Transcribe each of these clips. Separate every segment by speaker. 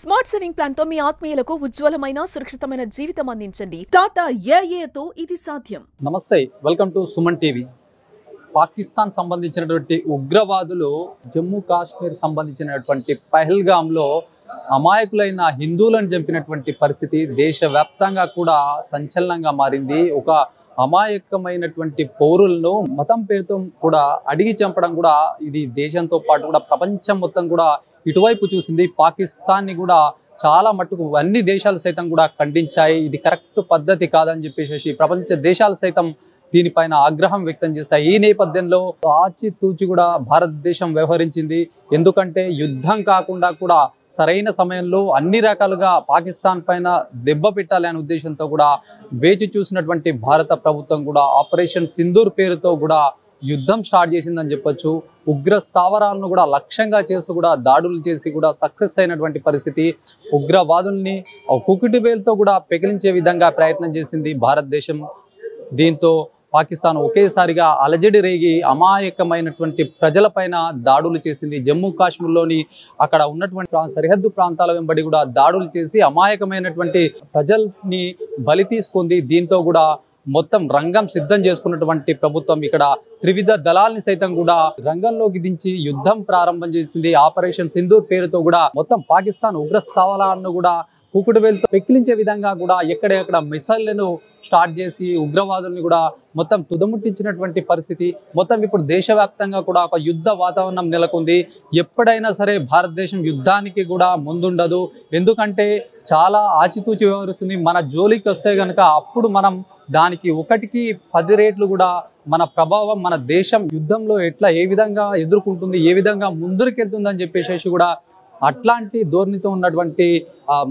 Speaker 1: Smart saving plan తో మీ ఆత్మీయులకు ఉజ్వలమైన సురక్షితమైన జీవితం అందించండి. టాటా ఏఏతో ఇది సాధ్యం.
Speaker 2: నమస్తే, welcome to Suman TV. Pakistan సంబంధించినటువంటి ఉగ్రవాదులు జమ్మూ కాశ్మీర్ సంబంధించినటువంటి పహల్గామ్లో అమాయకులైన హిందువులను చంపినటువంటి పరిస్థితి దేశవ్యాప్తంగా కూడా సంచలనంగా మారింది. ఒక అమాయకమైనటువంటి పౌరులను మతం పేరుతో కూడా అడిగి చంపడం కూడా ఇది దేశంతో పాటు కూడా ప్రపంచం మొత్తం కూడా ఇటువైపు చూసింది. పాకిస్తాన్ని కూడా చాలా మట్టుకు అన్ని దేశాలు సైతం కూడా ఖండించాయి. ఇది కరెక్ట్ పద్ధతి కాదని చెప్పేసి ప్రపంచ దేశాలు సైతం దీనిపైన ఆగ్రహం వ్యక్తం చేశాయి. ఈ నేపథ్యంలో ఆచితూచి కూడా భారతదేశం వ్యవహరించింది. ఎందుకంటే యుద్ధం కాకుండా కూడా సరైన సమయంలో అన్ని రకాలుగా పాకిస్తాన్ పైన దెబ్బ పెట్టాలి అనే ఉద్దేశంతో కూడా వేచి చూసినటువంటి భారత ప్రభుత్వం కూడా ఆపరేషన్ సింధూర్ పేరుతో కూడా యుద్ధం స్టార్ట్ చేసిందని చెప్పొచ్చు. ఉగ్ర స్థావరాలను కూడా లక్ష్యంగా చేస్తూ కూడా దాడులు చేసి కూడా సక్సెస్ అయినటువంటి పరిస్థితి. ఉగ్రవాదుల్ని కుకుటి వేలుతో కూడా పెకిలించే విధంగా ప్రయత్నం చేసింది భారతదేశం. దీంతో పాకిస్తాన్ ఒకేసారిగా అలజడి రేగి అమాయకమైనటువంటి ప్రజలపైన దాడులు చేసింది. జమ్మూ కాశ్మీర్లోని అక్కడ ఉన్నటువంటి సరిహద్దు ప్రాంతాల వెంబడి కూడా దాడులు చేసి అమాయకమైనటువంటి ప్రజల్ని బలి తీసుకుంది. దీంతో కూడా మొత్తం రంగం సిద్ధం చేసుకున్నటువంటి ప్రభుత్వం ఇక్కడ త్రివిధ దళాల్ని సైతం కూడా రంగంలోకి దించి యుద్ధం ప్రారంభం చేసింది. ఆపరేషన్ సింధూర్ పేరుతో కూడా మొత్తం పాకిస్తాన్ ఉగ్ర స్థావరాలను కూడా కుకుడు వేలుతో పెక్కిలించే విధంగా కూడా ఎక్కడెక్కడ మిసైళ్లను స్టార్ట్ చేసి ఉగ్రవాదుల్ని కూడా మొత్తం తుదముట్టించినటువంటి పరిస్థితి. మొత్తం ఇప్పుడు దేశవ్యాప్తంగా కూడా ఒక యుద్ధ వాతావరణం నెలకొంది. ఎప్పుడైనా సరే భారతదేశం యుద్ధానికి కూడా ముందుండదు. ఎందుకంటే చాలా ఆచితూచి వ్యవహరిస్తుంది. మన జోలికి వస్తే కనుక అప్పుడు మనం దానికి 1కి 10 రెట్లు కూడా మన ప్రభావం మన దేశం యుద్ధంలో ఏ విధంగా ఎదుర్కొంటుంది, ఏ విధంగా ముందుకెళ్తుందని చెప్పేసి కూడా అట్లాంటి ధోరణితో ఉన్నటువంటి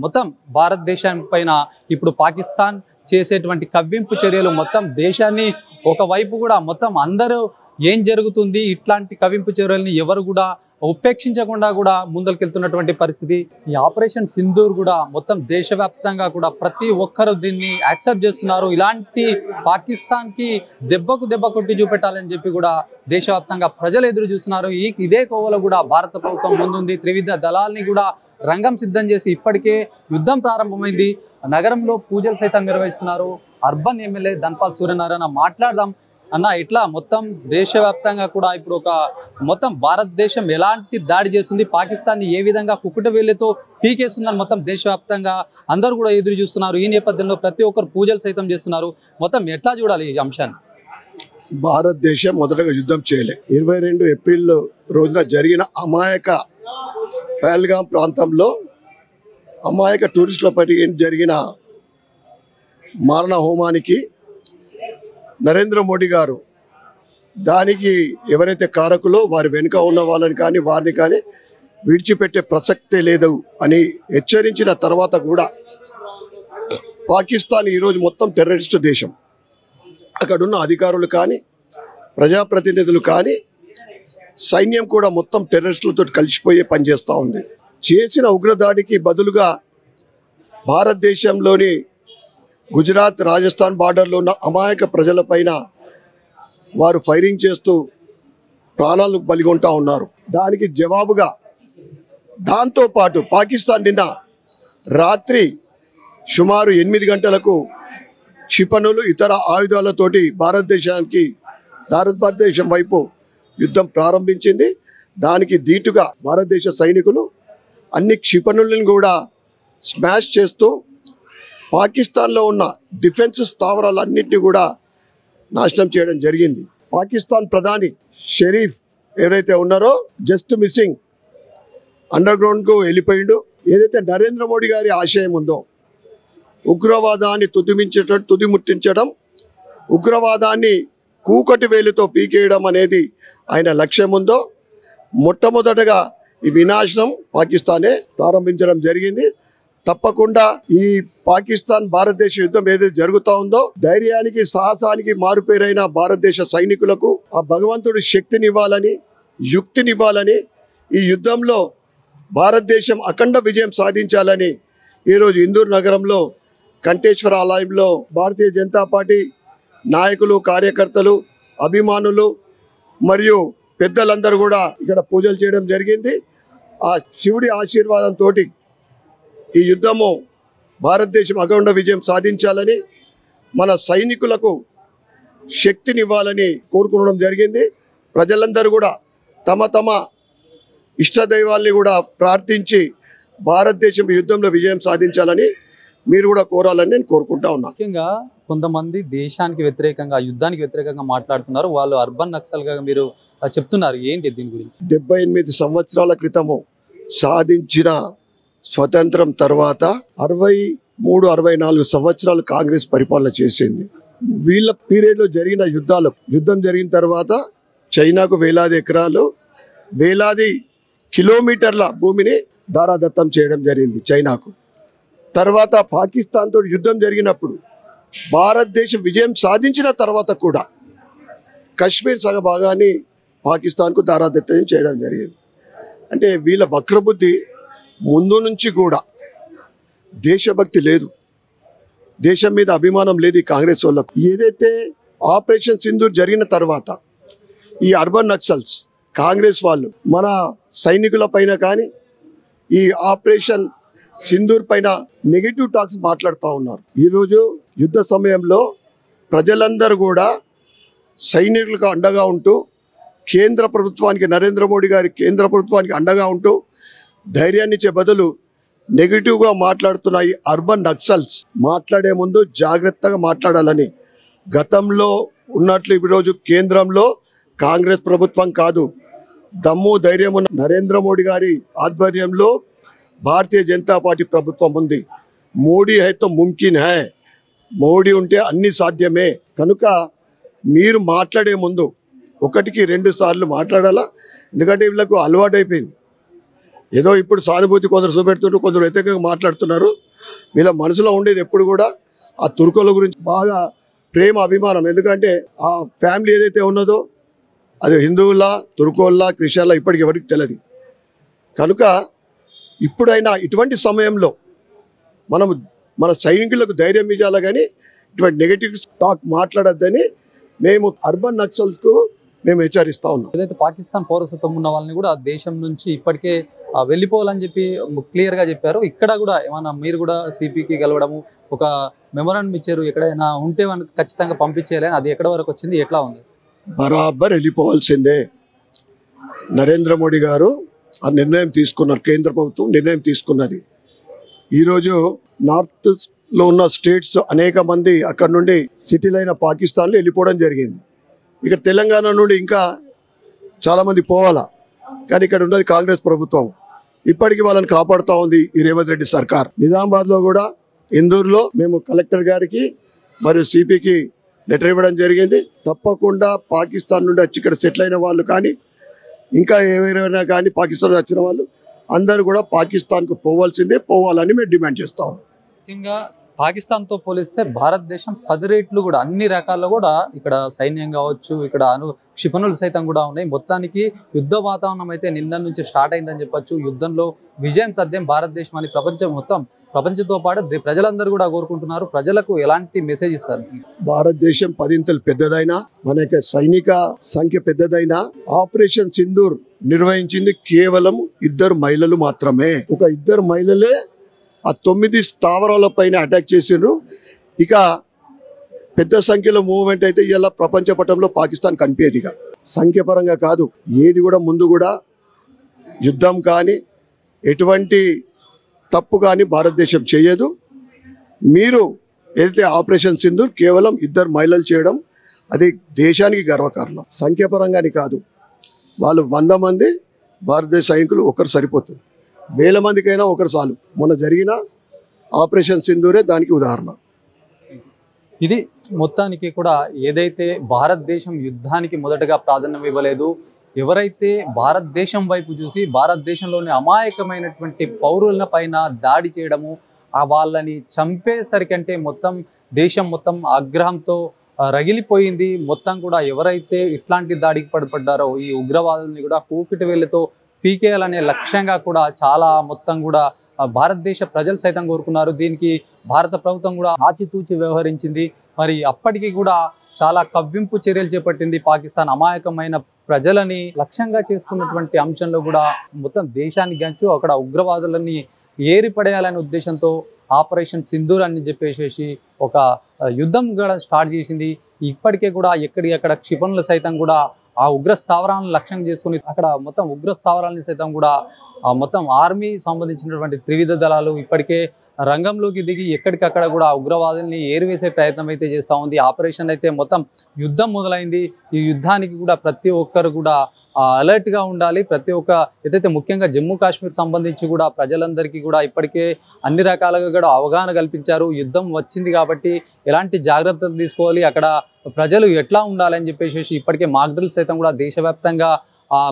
Speaker 2: మొత్తం భారతదేశం పైన ఇప్పుడు పాకిస్తాన్ చేసేటువంటి కవ్వింపు చర్యలు మొత్తం దేశాన్ని ఒకవైపు కూడా మొత్తం అందరూ ఏం జరుగుతుంది ఇట్లాంటి కవ్వింపు చర్యల్ని ఎవరు కూడా ఉపేక్షించకుండా కూడా ముందరికెళ్తున్నటువంటి పరిస్థితి. ఈ ఆపరేషన్ సింధూర్ కూడా మొత్తం దేశవ్యాప్తంగా కూడా ప్రతి ఒక్కరు దీన్ని యాక్సెప్ట్ చేస్తున్నారు. ఇలాంటి పాకిస్తాన్కి దెబ్బకు దెబ్బ కొట్టి చూపెట్టాలని చెప్పి కూడా దేశవ్యాప్తంగా ప్రజలు ఎదురు చూస్తున్నారు. ఇదే కోవలో కూడా భారత ప్రభుత్వం ముందుంది. త్రివిధ దళాల్ని కూడా రంగం సిద్ధం చేసి ఇప్పటికే యుద్ధం ప్రారంభమైంది. నగరంలో పూజలు సైతం నిర్వహిస్తున్నారు. అర్బన్ ఎమ్మెల్యే ధన్పాల్ సూర్యనారాయణ మాట్లాడదాం అన్న, ఇట్లా మొత్తం దేశవ్యాప్తంగా కూడా ఇప్పుడు ఒక మొత్తం భారతదేశం ఎలాంటి దాడి చేస్తుంది, పాకిస్తాన్ని ఏ విధంగా కుకుట వేళ్ళతో పీకేస్తుందని మొత్తం దేశవ్యాప్తంగా అందరూ కూడా ఎదురు చూస్తున్నారు. ఈ నేపథ్యంలో ప్రతి ఒక్కరు పూజలు సైతం చేస్తున్నారు. మొత్తం ఎట్లా చూడాలి ఈ అంశాన్ని?
Speaker 3: భారతదేశం మొదటగా యుద్ధం చేయలే. 22 ఏప్రిల్ రోజున జరిగిన అమాయక పహల్గామ్ ప్రాంతంలో అమాయక టూరిస్టులపై జరిగిన మారణ హోమానికి నరేంద్ర మోడీ గారు దానికి ఎవరైతే కారకులో వారి వెనుక ఉన్న వాళ్ళని కానీ వారిని కానీ విడిచిపెట్టే ప్రసక్తే లేదు అని హెచ్చరించిన తర్వాత కూడా పాకిస్తాన్ ఈరోజు మొత్తం టెర్రరిస్టు దేశం. అక్కడున్న అధికారులు కానీ ప్రజాప్రతినిధులు కానీ సైన్యం కూడా మొత్తం టెర్రరిస్టులతో కలిసిపోయే పనిచేస్తూ ఉంది. చేసిన ఉగ్రదాడికి బదులుగా భారతదేశంలోని గుజరాత్ రాజస్థాన్ బార్డర్లో ఉన్న అమాయక ప్రజలపైన వారు ఫైరింగ్ చేస్తూ ప్రాణాలు బలిగొంటా ఉన్నారు. దానికి జవాబుగా దాంతోపాటు పాకిస్తాన్ నిన్న రాత్రి సుమారు 8 గంటలకు క్షిపణులు ఇతర ఆయుధాలతోటి భారతదేశం వైపు యుద్ధం ప్రారంభించింది. దానికి ధీటుగా భారతదేశ సైనికులు అన్ని క్షిపణులను కూడా స్మాష్ చేస్తూ పాకిస్తాన్లో ఉన్న డిఫెన్స్ స్థావరాలన్నింటినీ కూడా నాశనం చేయడం జరిగింది. పాకిస్తాన్ ప్రధాని షరీఫ్ ఎవరైతే ఉన్నారో జస్ట్ మిస్సింగ్ అండర్గ్రౌండ్కు వెళ్ళిపోయిండు. ఏదైతే నరేంద్ర మోడీ గారి ఆశయం ఉందో ఉగ్రవాదాన్ని తుదిముట్టించడం, ఉగ్రవాదాన్ని కూకటి వేలుతో పీకేయడం అనేది ఆయన లక్ష్యం ఉందో మొట్టమొదటగా ఈ వినాశనం పాకిస్తానే ప్రారంభించడం జరిగింది. తప్పకుండా ఈ పాకిస్తాన్ భారతదేశ యుద్ధం ఏదైతే జరుగుతూ ఉందో ధైర్యానికి సాహసానికి మారుపేరైన భారతదేశ సైనికులకు ఆ భగవంతుడి శక్తినివ్వాలని యుక్తినివ్వాలని ఈ యుద్ధంలో భారతదేశం అఖండ విజయం సాధించాలని ఈరోజు ఇందూర్ నగరంలో కంఠేశ్వర ఆలయంలో భారతీయ జనతా పార్టీ నాయకులు, కార్యకర్తలు, అభిమానులు మరియు పెద్దలందరూ కూడా ఇక్కడ పూజలు చేయడం జరిగింది. ఆ శివుడి ఆశీర్వాదంతో ఈ యుద్ధము భారతదేశం అఖండ విజయం సాధించాలని మన సైనికులకు శక్తినివ్వాలని కోరుకోవడం జరిగింది. ప్రజలందరూ కూడా తమ తమ ఇష్టదైవాల్ని కూడా ప్రార్థించి భారతదేశం యుద్ధంలో విజయం సాధించాలని మీరు కూడా కోరాలని నేను కోరుకుంటా ఉన్నా.
Speaker 2: ముఖ్యంగా కొంతమంది దేశానికి వ్యతిరేకంగా యుద్ధానికి వ్యతిరేకంగా మాట్లాడుతున్నారు. వాళ్ళు అర్బన్ నక్సల్గా మీరు చెప్తున్నారు. ఏంటి దీని గురించి?
Speaker 3: 78 సంవత్సరాల క్రితము సాధించిన స్వతంత్రం తర్వాత 63-64 సంవత్సరాలు కాంగ్రెస్ పరిపాలన చేసింది. వీళ్ళ పీరియడ్లో జరిగిన యుద్ధం జరిగిన తర్వాత చైనాకు వేలాది ఎకరాలు, వేలాది కిలోమీటర్ల భూమిని దారాదత్తం చేయడం జరిగింది చైనాకు. తర్వాత పాకిస్తాన్తో యుద్ధం జరిగినప్పుడు భారతదేశం విజయం సాధించిన తర్వాత కూడా కశ్మీర్ సగ భాగాన్ని పాకిస్తాన్కు దారాదత్తం చేయడం జరిగింది. అంటే వీళ్ళ వక్రబుద్ధి ముందు నుంచి కూడా దేశభక్తి లేదు, దేశం మీద అభిమానం లేదు ఈ కాంగ్రెస్ వాళ్ళకు. ఏదైతే ఆపరేషన్ సింధూర్ జరిగిన తర్వాత ఈ అర్బన్ నక్సల్స్ కాంగ్రెస్ వాళ్ళు మన సైనికుల పైన కానీ ఈ ఆపరేషన్ సింధూర్ పైన నెగిటివ్ టాక్స్ మాట్లాడుతూ ఉన్నారు. ఈరోజు యుద్ధ సమయంలో ప్రజలందరూ కూడా సైనికులకు అండగా ఉంటూ కేంద్ర ప్రభుత్వానికి, నరేంద్ర మోడీ గారి కేంద్ర ప్రభుత్వానికి అండగా ఉంటూ ధైర్యాన్ని ఇచ్చే బదులు నెగిటివ్గా మాట్లాడుతున్న ఈ అర్బన్ నక్సల్స్ మాట్లాడే ముందు జాగ్రత్తగా మాట్లాడాలని, గతంలో ఉన్నట్లు ఈరోజు కేంద్రంలో కాంగ్రెస్ ప్రభుత్వం కాదు, దమ్ము ధైర్యం ఉన్న నరేంద్ర మోడీ గారి ఆధ్వర్యంలో భారతీయ జనతా పార్టీ ప్రభుత్వం ఉంది. మోడీ హైతో ముమ్కిన్ హై, మోడీ ఉంటే అన్ని సాధ్యమే. కనుక మీరు మాట్లాడే ముందు 1-2 సార్లు మాట్లాడాలా. ఎందుకంటే వీళ్ళకు అలవాటు అయిపోయింది. ఏదో ఇప్పుడు సానుభూతి కొందరు చూపెడుతుంటారు, కొందరు వ్యతిరేకంగా మాట్లాడుతున్నారు. వీళ్ళ మనసులో ఉండేది ఎప్పుడు కూడా ఆ తుర్కోల గురించి బాగా ప్రేమ, అభిమానం. ఎందుకంటే ఆ ఫ్యామిలీ ఏదైతే ఉన్నదో అది హిందువుల్లా, తుర్కోల్లా, క్రిస్టియన్లా ఇప్పటికి ఎవరికి తెలియదు. కనుక ఇప్పుడైనా ఇటువంటి సమయంలో మనం మన సైనికులకు ధైర్యం ఇవ్వాలి, కానీ ఇటువంటి నెగటివ్ టాక్ మాట్లాడొద్దని మేము అర్బన్ నక్సల్స్కు మేము హెచ్చరిస్తూ ఉన్నాం.
Speaker 2: ఏదైతే పాకిస్తాన్ పౌరసత్వం ఉన్న వాళ్ళని కూడా దేశం నుంచి ఇప్పటికే వెళ్ళిపోవాలని చెప్పి క్లియర్గా చెప్పారు. ఇక్కడ కూడా ఏమన్నా మీరు కూడా సిపికి కలవడము, ఒక మెమోరాండం ఇచ్చారు, ఎక్కడైనా ఉంటే మనకు ఖచ్చితంగా పంపించేయాలని, అది ఎక్కడ వరకు వచ్చింది, ఎట్లా ఉంది?
Speaker 3: బరాబర్ వెళ్ళిపోవాల్సిందే. నరేంద్ర మోడీ గారు ఆ నిర్ణయం తీసుకున్నారు, కేంద్ర ప్రభుత్వం నిర్ణయం తీసుకున్నది. ఈరోజు నార్త్లో ఉన్న స్టేట్స్ అనేక మంది అక్కడ నుండి సిటీలు అయిన పాకిస్తాన్లో వెళ్ళిపోవడం జరిగింది. ఇక్కడ తెలంగాణ నుండి ఇంకా చాలామంది పోవాలా, కానీ ఇక్కడ ఉన్నది కాంగ్రెస్ ప్రభుత్వం. ఇప్పటికీ వాళ్ళని కాపాడుతూ ఉంది ఈ రేవంత్ రెడ్డి సర్కార్. నిజామాబాద్లో కూడా, ఇందూరులో మేము కలెక్టర్ గారికి మరియు సిపికి లెటర్ ఇవ్వడం జరిగింది. తప్పకుండా పాకిస్తాన్ నుండి వచ్చి ఇక్కడ సెటిల్ అయిన వాళ్ళు కానీ ఇంకా ఎవరైనా కానీ పాకిస్తాన్ వచ్చిన వాళ్ళు అందరూ కూడా పాకిస్తాన్కు పోవాల్సిందే, పోవాలని మేము డిమాండ్ చేస్తాం.
Speaker 2: ముఖ్యంగా పాకిస్తాన్తో పోలిస్తే భారతదేశం 10 రెట్లు కూడా అన్ని రకాల్లో కూడా ఇక్కడ సైన్యం కావచ్చు, ఇక్కడ క్షిపణులు సైతం కూడా ఉన్నాయి. మొత్తానికి యుద్ధ వాతావరణం అయితే నిన్న నుంచి స్టార్ట్ అయిందని చెప్పొచ్చు. యుద్ధంలో విజయం తథ్యం భారతదేశం అని ప్రపంచంతో పాటు ప్రజలందరూ కూడా కోరుకుంటున్నారు. ప్రజలకు ఎలాంటి మెసేజ్ ఇస్తారు?
Speaker 3: భారతదేశం 10 ఇంతలు పెద్దదైనా, మన యొక్క సైనిక సంఖ్య పెద్దదైనా, ఆపరేషన్ సింధూర్ నిర్వహించింది కేవలం 2 మహిళలు మాత్రమే. ఒక 2 మహిళలే ఆ 9 స్థావరాల పైన అటాక్ చేసిండ్రు. ఇక పెద్ద సంఖ్యలో మూవ్మెంట్ అయితే ఇలా ప్రపంచ పటంలో పాకిస్తాన్ కనిపించేదిగా. సంఖ్యపరంగా కాదు, ఏది కూడా ముందు కూడా యుద్ధం కానీ ఎటువంటి తప్పు కానీ భారతదేశం చేయదు. మీరు ఏదైతే ఆపరేషన్ సింధూర్ కేవలం 2 మహిళలు చేయడం అది దేశానికి గర్వకారణం. సంఖ్యాపరంగాని కాదు, వాళ్ళు 100 మంది భారతదేశ సైనికులు ఒకరు సరిపోతుంది, 1000 మందికైనా ఒకరు చాలు. మొన్న జరిగిన ఆపరేషన్ సింధూరే దానికి ఉదాహరణ.
Speaker 2: ఇది మొత్తానికి కూడా ఏదైతే భారతదేశం యుద్ధానికి మొదటగా ప్రాధాన్యం ఇవ్వలేదు, ఎవరైతే భారతదేశం వైపు చూసి భారతదేశంలోని అమాయకమైనటువంటి పౌరుల పైన దాడి చేయడము, వాళ్ళని చంపేసరికంటే మొత్తం దేశం మొత్తం ఆగ్రహంతో రగిలిపోయింది. మొత్తం కూడా ఎవరైతే ఇట్లాంటి దాడికి పడిపడ్డారో ఈ ఉగ్రవాదుల్ని కూడా కూకిటి వేళ్ళతో పీకేయాలనే లక్ష్యంగా కూడా చాలా మొత్తం కూడా భారతదేశ ప్రజలు సైతం కోరుకున్నారు. దీనికి భారత ప్రభుత్వం కూడా ఆచితూచి వ్యవహరించింది. మరి అప్పటికి కూడా చాలా కవ్వింపు చర్యలు చేపట్టింది. పాకిస్తాన్ అమాయకమైన ప్రజలని లక్ష్యంగా చేసుకున్నటువంటి అంశంలో కూడా మొత్తం దేశాన్ని గంచు అక్కడ ఉగ్రవాదులని ఏరిపడేయాలనే ఉద్దేశంతో ఆపరేషన్ సింధూర్ అని చెప్పేసి ఒక యుద్ధం కూడా స్టార్ట్ చేసింది. ఇప్పటికే కూడా ఎక్కడికక్కడ క్షిపణులు సైతం కూడా ఆ ఉగ్ర స్థావరాలను లక్ష్యం చేసుకుని అక్కడ మొత్తం ఉగ్ర స్థావరాలని సైతం కూడా మొత్తం ఆర్మీ సంబంధించినటువంటి త్రివిధ దళాలు ఇప్పటికే రంగంలోకి దిగి ఎక్కడికక్కడ కూడా ఉగ్రవాదుల్ని ఏరివేసే ప్రయత్నం అయితే చేస్తూ ఉంది. ఆపరేషన్ అయితే మొత్తం యుద్ధం మొదలైంది. ఈ యుద్ధానికి కూడా ప్రతి ఒక్కరు కూడా అలర్ట్గా ఉండాలి. ప్రతి ఒక్క ఏదైతే ముఖ్యంగా జమ్మూ కాశ్మీర్ సంబంధించి కూడా ప్రజలందరికీ కూడా ఇప్పటికే అన్ని రకాలుగా కూడా అవగాహన కల్పించారు. యుద్ధం వచ్చింది కాబట్టి ఎలాంటి జాగ్రత్తలు తీసుకోవాలి, అక్కడ ప్రజలు ఎట్లా ఉండాలని చెప్పేసి ఇప్పటికే మాక్ డ్రిల్స్ సైతం కూడా దేశవ్యాప్తంగా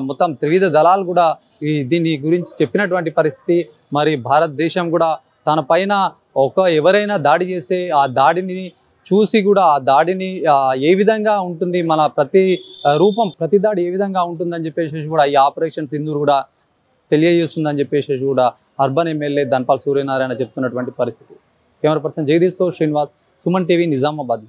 Speaker 2: మొత్తం త్రివిధ దళాలు కూడా దీని గురించి చెప్పినటువంటి పరిస్థితి. మరి భారతదేశం కూడా తన పైన ఎవరైనా దాడి చేస్తే ఆ దాడిని చూసి కూడా ఆ దాడిని ఏ విధంగా ఉంటుంది, మన ప్రతి దాడి ఏ విధంగా ఉంటుందని చెప్పేసి కూడా ఈ ఆపరేషన్ సింధూర్ కూడా తెలియజేస్తుందని చెప్పేసి కూడా అర్బన్ ఎమ్మెల్యే ధన్పాల్ సూర్యనారాయణ చెప్తున్నటువంటి పరిస్థితి. కెమెరా పర్సన్ జగదీష్తో శ్రీనివాస్, సుమన్ టీవీ, నిజామాబాద్.